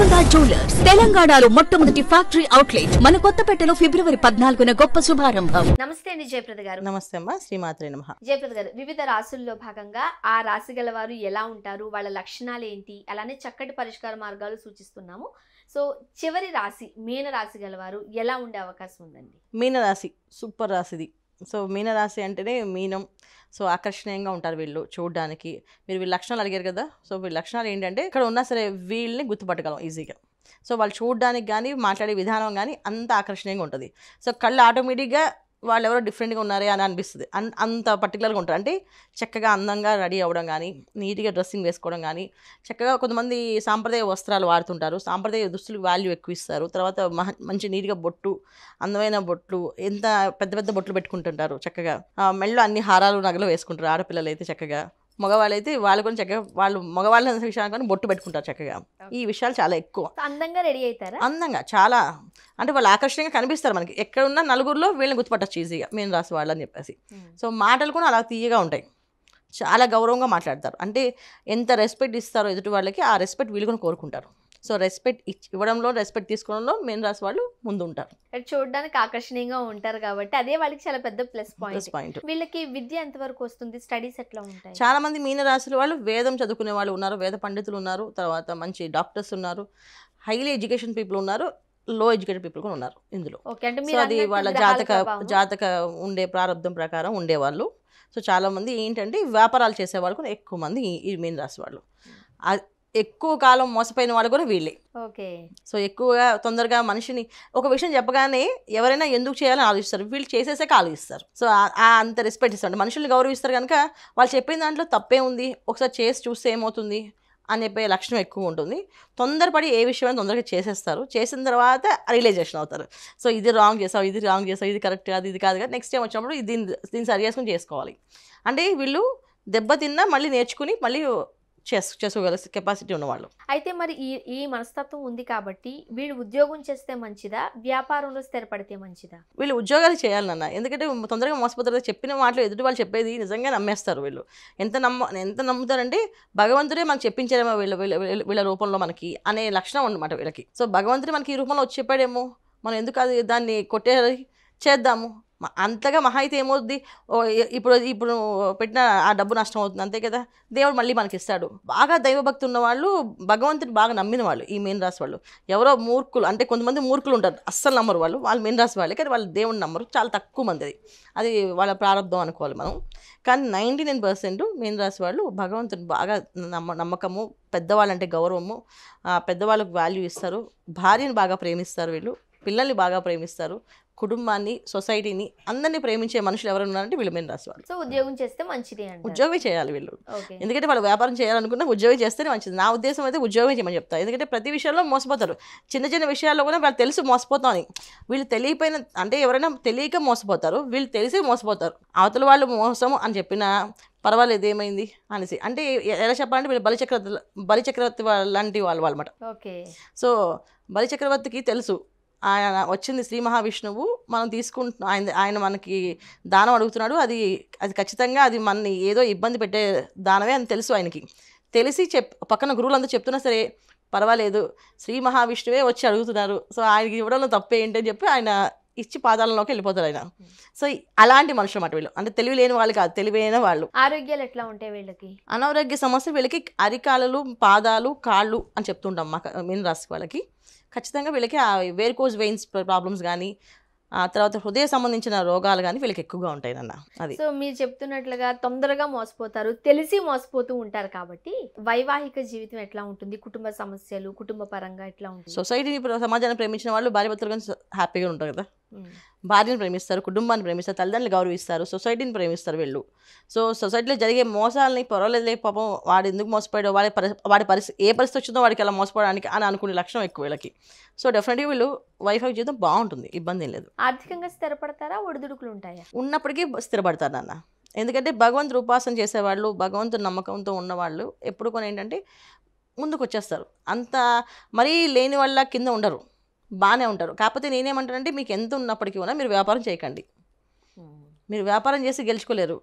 Golconda jewellers తెలంగాణలో మొట్టమొదటి factory outlet మన కొత్తపేటలో ఫిబ్రవరి 14న గొప్ప శుభారంభం. నమస్తే అండి జయప్రద గారు. నమస్తే అమ్మా, శ్రీమాత్రే నమః. జయప్రద గారు, వివిధ రాశుల్లో భాగంగా ఆ రాశి గల వారు ఎలా ఉంటారు, వాళ్ళ లక్షణాలు ఏంటి, అలానే చక్కటి పరిష్కార మార్గాలు సూచిస్తున్నాము. సో చివరి రాశి మీన రాశి గలవారు ఎలా ఉండే అవకాశం ఉందండి? మీనరాశి సూపర్ రాశిది. సో మీనరాశి అంటేనే మీనం. సో ఆకర్షణీయంగా ఉంటారు వీళ్ళు చూడడానికి. మీరు వీళ్ళ లక్షణాలు అడిగారు కదా. సో వీళ్ళ లక్షణాలు ఏంటంటే ఇక్కడ ఉన్నా సరే వీళ్ళని గుర్తుపట్టగలం ఈజీగా. సో వాళ్ళు చూడడానికి కానీ మాట్లాడే విధానం కానీ అంత ఆకర్షణీయంగా ఉంటుంది. సో కళ్ళు ఆటోమేటిక్గా వాళ్ళు ఎవరో డిఫరెంట్గా ఉన్నారే అని అనిపిస్తుంది. అంత పర్టికులర్గా ఉంటారు. అంటే చక్కగా అందంగా రెడీ అవ్వడం కానీ, నీట్గా డ్రెస్సింగ్ వేసుకోవడం కానీ, చక్కగా కొంతమంది సాంప్రదాయ వస్త్రాలు వాడుతుంటారు. సాంప్రదాయ దుస్తులకు వాల్యూ ఎక్కువ ఇస్తారు. తర్వాత మంచి నీట్గా బొట్టు, అందమైన బొట్లు, ఎంత పెద్ద పెద్ద బొట్లు పెట్టుకుంటుంటారు. చక్కగా మెళ్ళలో అన్ని హారాలు నగలు వేసుకుంటారు. ఆడపిల్లలు అయితే చక్కగా, మగవాళ్ళు అయితే వాళ్ళు కూడా చక్కగా వాళ్ళు మగవాళ్ళ విషయాన్ని బొట్టు పెట్టుకుంటారు చక్కగా. ఈ విషయాలు చాలా ఎక్కువ. అందంగా రెడీ అవుతారా? అందంగా చాలా, అంటే వాళ్ళు ఆకర్షణీయంగా కనిపిస్తారు మనకి. ఎక్కడున్న నలుగురిలో వీళ్ళని గుర్తుపట్టచ్చు ఈజీగా మీన రాశి వాళ్ళని చెప్పేసి. సో మాటలు కూడా అలా తీయగా ఉంటాయి. చాలా గౌరవంగా మాట్లాడతారు. అంటే ఎంత రెస్పెక్ట్ ఇస్తారో ఎదుటి వాళ్ళకి ఆ రెస్పెక్ట్ వీళ్ళు కూడా కోరుకుంటారు. సో రెస్పెక్ట్ ఇవ్వడంలో, రెస్పెక్ట్ తీసుకోవడంలో మీన రాశి వాళ్ళు ముందు ఉంటారు. చూడడానికి ఆకర్షణీయంగా ఉంటారు కాబట్టి అదే వాళ్ళకి చాలా పెద్ద ప్లస్ పాయింట్. వీళ్ళకి విద్య ఎంతవరకు వస్తుంది, స్టడీస్ ఎట్లా ఉంటాయి? చాలా మంది మీన రాశుల వాళ్ళు వేదం చదువుకునే వాళ్ళు ఉన్నారు, వేద పండితులు ఉన్నారు, తర్వాత మంచి డాక్టర్స్ ఉన్నారు, హైలీ ఎడ్యుకేషన్ పీపుల్ ఉన్నారు, లో ఎడ్యుకేటెడ్ పీపుల్ కూడా ఉన్నారు ఇందులో. సో అది వాళ్ళ జాతక ఉండే ప్రారంభం ప్రకారం ఉండేవాళ్ళు. సో చాలామంది ఏంటంటే వ్యాపారాలు చేసేవాళ్ళు కూడా ఎక్కువ మంది ఈ మీన రాశి వాళ్ళు. ఎక్కువ కాలం మోసపోయిన వాళ్ళు కూడా వీళ్ళే. ఓకే. సో ఎక్కువగా తొందరగా మనిషిని ఒక విషయం చెప్పగానే ఎవరైనా ఎందుకు చేయాలని ఆలోచిస్తారు, వీళ్ళు చేసేసాక ఆలోచిస్తారు. సో అంత రెస్పెక్ట్ ఇస్తారు, మనుషుల్ని గౌరవిస్తారు. కనుక వాళ్ళు చెప్పిన దాంట్లో తప్పే ఉంది, ఒకసారి చేసి చూస్తే ఏమవుతుంది అని చెప్పే లక్షణం ఎక్కువ ఉంటుంది. తొందరపడి ఏ విషయమైనా తొందరగా చేసేస్తారు. చేసిన తర్వాత రియలైజేషన్ అవుతారు. సో ఇది రాంగ్ చేసావు, ఇది రాంగ్ చేసావు, ఇది కరెక్ట్ కాదు, ఇది కాదు. నెక్స్ట్ టైం వచ్చినప్పుడు దీన్ని సరి చేసుకుని చేసుకోవాలి. అంటే వీళ్ళు దెబ్బతిన్నా మళ్ళీ నేర్చుకుని మళ్ళీ చేసుకోగల కెపాసిటీ ఉన్నవాళ్ళు. అయితే మరి ఈ మనస్తత్వం ఉంది కాబట్టి వీళ్ళు ఉద్యోగం చేస్తే మంచిదా, వ్యాపారంలో స్థిరపడితే మంచిదా? వీళ్ళు ఉద్యోగాలు చేయాలి నాన్న. ఎందుకంటే తొందరగా మోసపోతారు. చెప్పిన మాటలు ఎదుటి వాళ్ళు చెప్పేది నిజంగా నమ్మేస్తారు వీళ్ళు. ఎంత నమ్ముతారంటే భగవంతుడే మనకు చెప్పించారేమో వీళ్ళ రూపంలో మనకి అనే లక్షణం అన్నమాట వీళ్ళకి. సో భగవంతుడే మనకి ఈ రూపంలో వచ్చి చెప్పాడేమో, మనం ఎందుకు అది దాన్ని కొట్టేయాలి, చేద్దాము. అంతగా మహా అయితే ఏమవుద్ది, ఇప్పుడు పెట్టిన ఆ డబ్బు నష్టం అవుతుంది అంతే కదా. దేవుడు మళ్ళీ మనకి ఇస్తాడు. బాగా దైవభక్తి ఉన్న వాళ్ళు, భగవంతుని బాగా నమ్మిన వాళ్ళు ఈ మీన రాశి వాళ్ళు. ఎవరో మూర్ఖులు, అంటే కొంతమంది మూర్ఖులు ఉంటారు, అస్సలు నమ్మరు వాళ్ళు మీన రాశి వాళ్ళే. కానీ వాళ్ళు దేవుడిని నమ్మరు, చాలా తక్కువ మంది. అది వాళ్ళ ప్రారంభం అనుకోవాలి మనం. కానీ 99% మీన రాశి వాళ్ళు భగవంతుని బాగా నమ్మకము, పెద్దవాళ్ళంటే గౌరవము, పెద్దవాళ్ళకు వాల్యూ ఇస్తారు, భార్యని బాగా ప్రేమిస్తారు, వీళ్ళు పిల్లల్ని బాగా ప్రేమిస్తారు, కుటుంబాన్ని, సొసైటీని, అందరినీ ప్రేమించే మనుషులు ఎవరైనా ఉన్నారంటే వీళ్ళు మీన రాశి వాళ్ళు. సో ఉద్యోగం చేస్తే మంచిది, ఉద్యోగం చేయాలి వీళ్ళు. ఎందుకంటే వాళ్ళు వ్యాపారం చేయాలనుకున్నా ఉద్యోగం చేస్తేనే మంచిది. నా ఉద్దేశం అయితే ఉద్యోగం చేయమని చెప్తాను. ఎందుకంటే ప్రతి విషయంలో మోసపోతారు. చిన్న చిన్న విషయాల్లో కూడా వాళ్ళు తెలుసు మోసపోతామని. వీళ్ళు తెలియపోయిన, అంటే ఎవరైనా తెలియక మోసపోతారు, వీళ్ళు తెలిసి మోసపోతారు. అవతల వాళ్ళు మోసం అని చెప్పినా పర్వాలేదు ఏమైంది అనేసి. అంటే ఎలా చెప్పాలంటే వీళ్ళు బలిచక్రవర్తి లాంటి వాళ్ళు అనమాట. ఓకే. సో బలిచక్రవర్తికి తెలుసు ఆయన వచ్చింది శ్రీ మహావిష్ణువు, మనం తీసుకుంటున్నాం, ఆయన మనకి దానం అడుగుతున్నాడు, అది ఖచ్చితంగా అది మనని ఏదో ఇబ్బంది పెట్టే దానమే అని తెలుసు ఆయనకి. తెలిసి పక్కన గురువులందరూ చెప్తున్నా సరే పర్వాలేదు, శ్రీ మహావిష్ణువే వచ్చి అడుగుతున్నారు, సో ఆయనకి ఇవ్వడంలో తప్పే ఏంటని చెప్పి ఆయన ఇచ్చి పాదాలలోకి వెళ్ళిపోతారు ఆయన. సో అలాంటి మనుషులు అన్నమాట వీళ్ళు. అంటే తెలివి లేని వాళ్ళు కాదు, తెలివైన వాళ్ళు. ఆరోగ్యాలు ఎట్లా ఉంటాయి వీళ్ళకి? అనారోగ్య సమస్యలు వీళ్ళకి అరికాలు, పాదాలు, కాళ్ళు అని చెప్తుంటాం మా మీన రాశి వాళ్ళకి. ఖచ్చితంగా వీళ్ళకి వేరికోజ్ వెయిన్స్ ప్రాబ్లమ్స్ కానీ, తర్వాత హృదయ సంబంధించిన రోగాలు కానీ వీళ్ళకి ఎక్కువగా ఉంటాయి నాన్న. అది సో మీరు చెప్తున్నట్లుగా తొందరగా మోసపోతారు, తెలిసి మోసపోతూ ఉంటారు కాబట్టి వైవాహిక జీవితం ఎట్లా ఉంటుంది, కుటుంబ సమస్యలు, కుటుంబ పరంగా ఎట్లా ఉంటుంది? సొసైటీని, సమాజాన్ని ప్రేమించిన వాళ్ళు భార్య భర్తలు కానీ హ్యాపీగా ఉంటారు కదా. భార్యను ప్రేమిస్తారు, కుటుంబాన్ని ప్రేమిస్తారు, తల్లిదండ్రులు గౌరవిస్తారు, సొసైటీని ప్రేమిస్తారు వీళ్ళు. సో సొసైటీలో జరిగే మోసాలని పర్వాలేదులే పాపం వాడు ఎందుకు మోసపోయాడో, వాడి పరిస్థితి ఏ పరిస్థితి వచ్చిందో వాడికి అలా మోసపోవడానికి అని అనుకునే లక్షణం ఎక్కువ వీళ్ళకి. సో డెఫినెట్గా వీళ్ళు వైఫ్ జీవితం బాగుంటుంది, ఇబ్బంది ఏం లేదు. ఆర్థికంగా స్థిరపడతారా, ఒడిదుడుకులు ఉంటాయా? ఉన్నప్పటికీ స్థిరపడతారు నాన్న. ఎందుకంటే భగవంతుడు ఉపాసన చేసేవాళ్ళు, భగవంతుడు నమ్మకంతో ఉన్నవాళ్ళు ఎప్పుడు కొన్ని ఏంటంటే ముందుకు వచ్చేస్తారు. అంత మరీ లేని వాళ్ళ కింద ఉండరు, బాగానే ఉంటారు. కాకపోతే నేనేమంటానంటే మీకు ఎంత ఉన్నప్పటికీ కూడా మీరు వ్యాపారం చేయకండి. మీరు వ్యాపారం చేసి గెలుచుకోలేరు.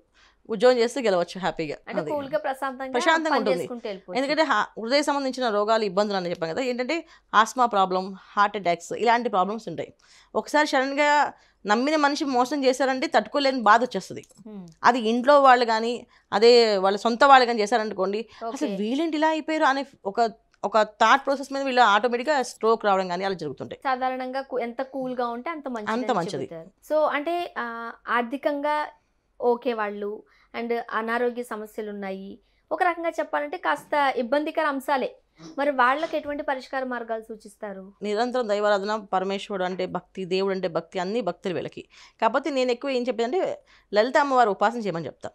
ఉద్యోగం చేస్తే గెలవచ్చు హ్యాపీగా. అంటే కూల్ గా ప్రశాంతంగా ప్రశాంతంగా పని ఉంటుంది. చేసుకుంటూ వెళ్ళిపోవచ్చు. ఎందుకంటే హృదయ సంబంధించిన రోగాలు ఇబ్బందులు అని చెప్పాను కదా, ఏంటంటే ఆస్మా ప్రాబ్లం, హార్ట్ అటాక్స్ ఇలాంటి ప్రాబ్లమ్స్ ఉంటాయి. ఒకసారి సడన్గా నమ్మిన మనిషి మోసం చేశారంటే తట్టుకోలేని బాధ వచ్చేస్తుంది. అది ఇంట్లో వాళ్ళు కానీ అదే వాళ్ళ సొంత వాళ్ళు కానీ చేశారనుకోండి, అసలు వీళ్ళేంటి ఇలా అయిపోయారు అనే ఒక థాట్ ప్రాసెస్ మీద వీళ్ళు ఆటోమేటిక్గా స్ట్రోక్ రావడం కానీ అలా జరుగుతుంటాయి. సాధారణంగా ఎంత కూల్ గా ఉంటే అంత మంచిది. సో అంటే ఆర్థికంగా ఓకే వాళ్ళు, అండ్ అనారోగ్య సమస్యలు ఉన్నాయి, ఒక రకంగా చెప్పాలంటే కాస్త ఇబ్బందికర అంశాలే. మరి వాళ్ళకి ఎటువంటి పరిష్కార మార్గాలు సూచిస్తారు? నిరంతరం దైవారాధన, పరమేశ్వరుడు అంటే భక్తి, దేవుడు అంటే భక్తి, అన్ని భక్తులు వీళ్ళకి. కాకపోతే నేను ఎక్కువ ఏం చెప్పేదంటే లలిత అమ్మవారి ఉపాసన చేయమని చెప్తా.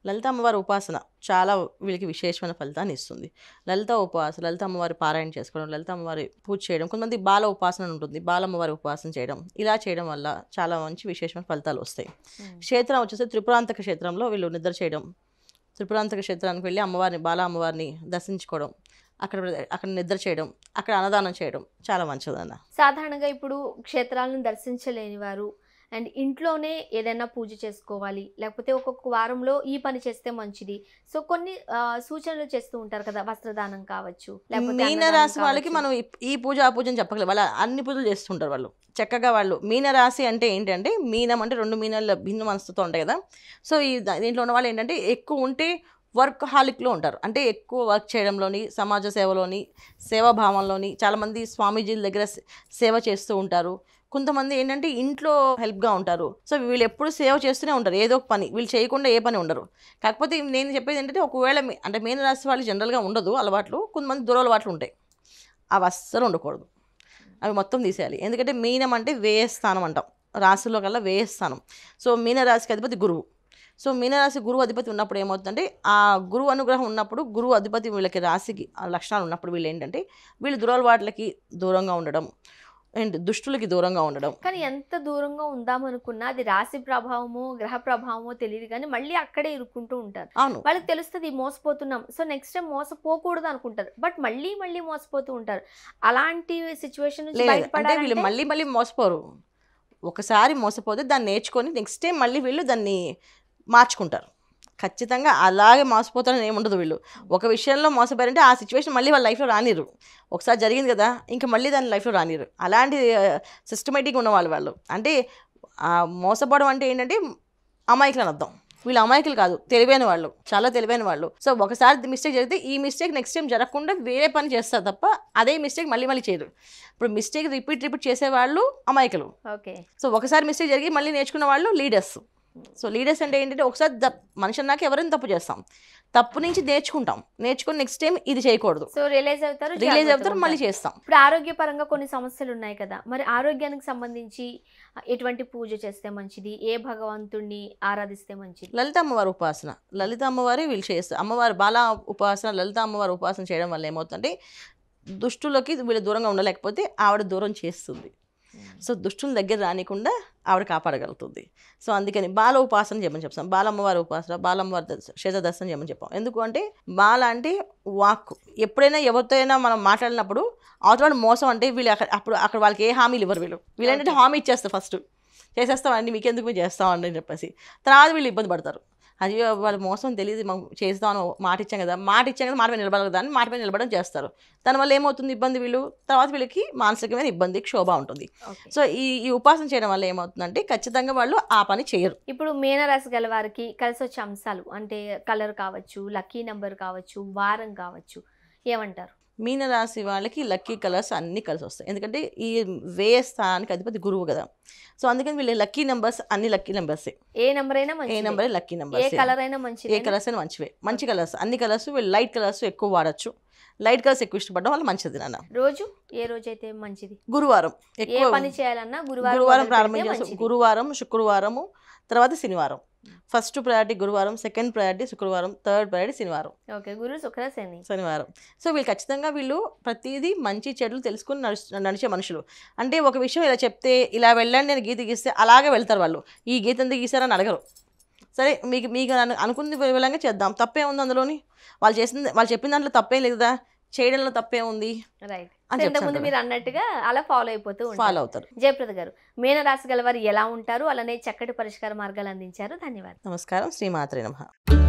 లలిత అమ్మవారి ఉపాసన చాలా వీళ్ళకి విశేషమైన ఫలితాన్ని ఇస్తుంది. లలిత అమ్మవారి పారాయణ చేసుకోవడం, లలిత అమ్మవారి పూజ చేయడం, కొంతమంది బాల ఉపాసన ఉంటుంది, బాలమ్మవారి ఉపాసన చేయడం, ఇలా చేయడం వల్ల చాలా మంచి విశేషమైన ఫలితాలు వస్తాయి. క్షేత్రం వచ్చేసి త్రిపురాంతక క్షేత్రంలో వీళ్ళు నిద్ర చేయడం, త్రిపురాంతక క్షేత్రానికి వెళ్ళి బాల అమ్మవారిని దర్శించుకోవడం, అక్కడ నిద్ర చేయడం, అక్కడ అన్నదానం చేయడం చాలా మంచిదన్న. సాధారణంగా ఇప్పుడు క్షేత్రాలను దర్శించలేని వారు అండ్ ఇంట్లోనే ఏదైనా పూజ చేసుకోవాలి, లేకపోతే ఒక్కొక్క వారంలో ఈ పని చేస్తే మంచిది, సో కొన్ని సూచనలు చేస్తూ ఉంటారు కదా, వస్త్రదానం కావచ్చు, లేకపోతే మీనరాశి వాళ్ళకి మనం ఈ పూజ ఆ పూజ అని చెప్పగలం. వాళ్ళ అన్ని పూజలు చేస్తుంటారు వాళ్ళు చక్కగా. వాళ్ళు మీనరాశి అంటే ఏంటంటే, మీనం అంటే 2 మీనాల భిన్న మనసుతో ఉంటాయి కదా. సో దీంట్లో ఉన్న వాళ్ళు ఏంటంటే ఎక్కువ ఉంటే వర్క్ హాలిక్లో ఉంటారు. అంటే ఎక్కువ వర్క్ చేయడంలోని, సమాజ సేవలోని, సేవాభావంలోని, చాలామంది స్వామీజీల దగ్గర సేవ చేస్తూ ఉంటారు. కొంతమంది ఏంటంటే ఇంట్లో హెల్ప్గా ఉంటారు. సో వీళ్ళు ఎప్పుడు సేవ చేస్తూనే ఉంటారు, ఏదో ఒక పని, వీళ్ళు చేయకుండా ఏ పని ఉండరు. కాకపోతే నేను చెప్పేది ఏంటంటే, ఒకవేళ అంటే మీనరాశి వాళ్ళు జనరల్గా ఉండదు అలవాట్లు, కొంతమంది దురలవాట్లు ఉంటాయి, అవి అస్సలు ఉండకూడదు, అవి మొత్తం తీసేయాలి. ఎందుకంటే మీనం అంటే వ్యయస్థానం అంటాం, రాశిలో కల్లా వ్యయస్థానం. సో మీనరాశికి అధిపతి గురువు. సో మీనరాశి గురువు అధిపతి ఉన్నప్పుడు ఏమవుతుందంటే, ఆ గురువు అనుగ్రహం ఉన్నప్పుడు, గురువు అధిపతి వీళ్ళకి రాశికి ఆ లక్షణాలు ఉన్నప్పుడు వీళ్ళు ఏంటంటే, వీళ్ళు దురలవాట్లకి దూరంగా ఉండడం అండ్ దుష్టులకి దూరంగా ఉండడం. కానీ ఎంత దూరంగా ఉందామనుకున్నా అది రాశి ప్రభావమో గ్రహ ప్రభావమో తెలియదు, కానీ మళ్ళీ అక్కడే ఇరుక్కుంటూ ఉంటారు. అవును, వాళ్ళకి తెలుస్తుంది మోసపోతున్నాం, సో నెక్స్ట్ టైం మోసపోకూడదు అనుకుంటారు, బట్ మళ్ళీ మోసపోతూ ఉంటారు. అలాంటి సిచ్యువేషన్ నుంచి అంటే వీళ్ళు మళ్ళీ మోసపోరు. ఒకసారి మోసపోతే దాన్ని నేర్చుకొని నెక్స్ట్ టైం మళ్ళీ వీళ్ళు దాన్ని మార్చుకుంటారు. ఖచ్చితంగా అలాగే మోసపోతారని ఏముండదు. వీళ్ళు ఒక విషయంలో మోసపోయారంటే ఆ సిచ్యువేషన్ మళ్ళీ వాళ్ళ లైఫ్లో రానిరు. ఒకసారి జరిగింది కదా, ఇంకా మళ్ళీ దాని లైఫ్లో రానిరు. అలాంటి సిస్టమేటిక్గా ఉన్న వాళ్ళు. అంటే మోసపోవడం అంటే ఏంటంటే అమాయకులు అని అర్థం. వీళ్ళు అమాయకులు కాదు, తెలివైన వాళ్ళు, చాలా తెలివైన వాళ్ళు. సో ఒకసారి మిస్టేక్ జరిగితే ఈ మిస్టేక్ నెక్స్ట్ టైం జరగకుండా వేరే పని చేస్తారు తప్ప అదే మిస్టేక్ మళ్ళీ చేయరు. ఇప్పుడు మిస్టేక్ రిపీట్ చేసేవాళ్ళు అమాయకులు. ఓకే. సో ఒకసారి మిస్టేక్ జరిగి మళ్ళీ నేర్చుకున్న వాళ్ళు లీడర్స్. సో లీడర్స్ అంటే ఏంటంటే, ఒకసారి మనిషి అన్నాక ఎవరైనా తప్పు చేస్తాం, తప్పు నుంచి నేర్చుకొని నెక్స్ట్ టైం ఇది చేయకూడదు, సో రియలైజ్ అవుతారు, మళ్ళీ చేస్తాం. ఇప్పుడు ఆరోగ్యపరంగా కొన్ని సమస్యలు ఉన్నాయి కదా, మరి ఆరోగ్యానికి సంబంధించి ఎటువంటి పూజ చేస్తే మంచిది, ఏ భగవంతుణ్ణి ఆరాధిస్తే మంచిది? లలిత అమ్మవారి ఉపాసన, లలిత అమ్మవారి వీళ్ళు చేస్తారు. అమ్మవారి బాల ఉపాసన, లలిత అమ్మవారి ఉపాసన చేయడం వల్ల ఏమవుతుందంటే, దుష్టులకి వీళ్ళు దూరంగా ఉండలేకపోతే ఆవిడ దూరం చేస్తుంది. సో దుష్టుల దగ్గర రానికుండా ఆవిడ కాపాడగలుగుతుంది. సో అందుకని బాల ఉపాసన చేయమని చెప్తాం. బాలమ్మవారి ఉపాసన, బాలమ్మవారి క్షేత్ర దర్శనం చేయమని చెప్పాం. ఎందుకు అంటే, బాల అంటే వాక్. ఎప్పుడైనా ఎవరితో అయినా మనం మాట్లాడినప్పుడు అవతల మోసం అంటే వీళ్ళు అక్కడ వాళ్ళకి ఏ హామీలు ఇవ్వరు. వీళ్ళంటే హామీ ఇచ్చేస్తారు, ఫస్ట్ చేసేస్తామండి, మీకెందుకు మేము చేస్తామండి అని చెప్పేసి. తర్వాత వీళ్ళు ఇబ్బంది పడతారు. అయ్యో వాళ్ళు మోసం తెలియదు, మనం చేస్తామని మాట ఇచ్చాం కదా, మాట మీద నిలబడదు దాన్ని, మాట మీద నిలబడడం చేస్తారు. దానివల్ల ఏమవుతుంది ఇబ్బంది, తర్వాత వీళ్ళకి మానసికమైన ఇబ్బంది, క్షోభ ఉంటుంది. సో ఈ ఉపాసన చేయడం వల్ల ఏమవుతుందంటే, ఖచ్చితంగా వాళ్ళు ఆ పని చేయరు. ఇప్పుడు మీనరాశి గల వారికి కలిసి వచ్చే అంశాలు అంటే కలర్ కావచ్చు, లక్కీ నెంబర్ కావచ్చు, వారం కావచ్చు, ఏమంటారు? మీనరాశి వాళ్ళకి లక్కీ కలర్స్ అన్నీ కలిసి వస్తాయి. ఎందుకంటే ఈ వ్యయ స్థానానికి అధిపతి గురువు కదా. సో అందుకని వీళ్ళు లక్కీ నెంబర్స్ అన్ని లక్కీ నెంబర్సే. ఏ నెంబర్ అయినా మంచిదే, ఏ నెంబర్ లక్కీ నెంబర్, ఏ కలర్ అయినా మంచిదే, ఏ కలర్స్ అయినా మంచివే. మంచి కలర్స్, అన్ని కలర్స్ వీళ్ళు లైట్ కలర్స్ ఎక్కువ వాడచ్చు. లైట్ కలర్స్ ఎక్కువ ఇష్టపడడం వల్ల మంచిది నాన్న. ఏ రోజు అయితే మంచిది? గురువారం. ఏ పని చేయాలన్నా గురువారం ప్రారంభం చేస్తాం. గురువారం, శుక్రవారము, తర్వాత శనివారం. ఫస్ట్ ప్రయారిటీ గురువారం, సెకండ్ ప్రయారిటీ శుక్రవారం, థర్డ్ ప్రయారిటీ శనివారం. ఓకే, గురు శుక్ర శనివారం. సో వీళ్ళు ఖచ్చితంగా ప్రతిదీ మంచి చెడులు తెలుసుకుని నడిచే మనుషులు. అంటే ఒక విషయం ఇలా చెప్తే, ఇలా వెళ్ళండి నేను గీత గీస్తే అలాగే వెళ్తారు వాళ్ళు. ఈ గీత ఎందుకు గీసారని అడగరు. సరే మీకు అనుకుంది విధంగా చేద్దాం, తప్పే ఉంది అందులోని, వాళ్ళు చెప్పిన దాంట్లో తప్పేం లేదు కదా, చేయడంలో తప్పే ఉంది. రైట్. అని ఇంతకుముందు మీరు అన్నట్టుగా అలా ఫాలో అయిపోతూ ఫాలో ఉంటారు. అవుతారు. జయప్రద గారు, మీన రాశి గల వారు ఎలా ఉంటారు, అలానే చక్కటి పరిష్కార మార్గాలు అందించారు. ధన్యవాదాలు. నమస్కారం. శ్రీమాత్రే నమః.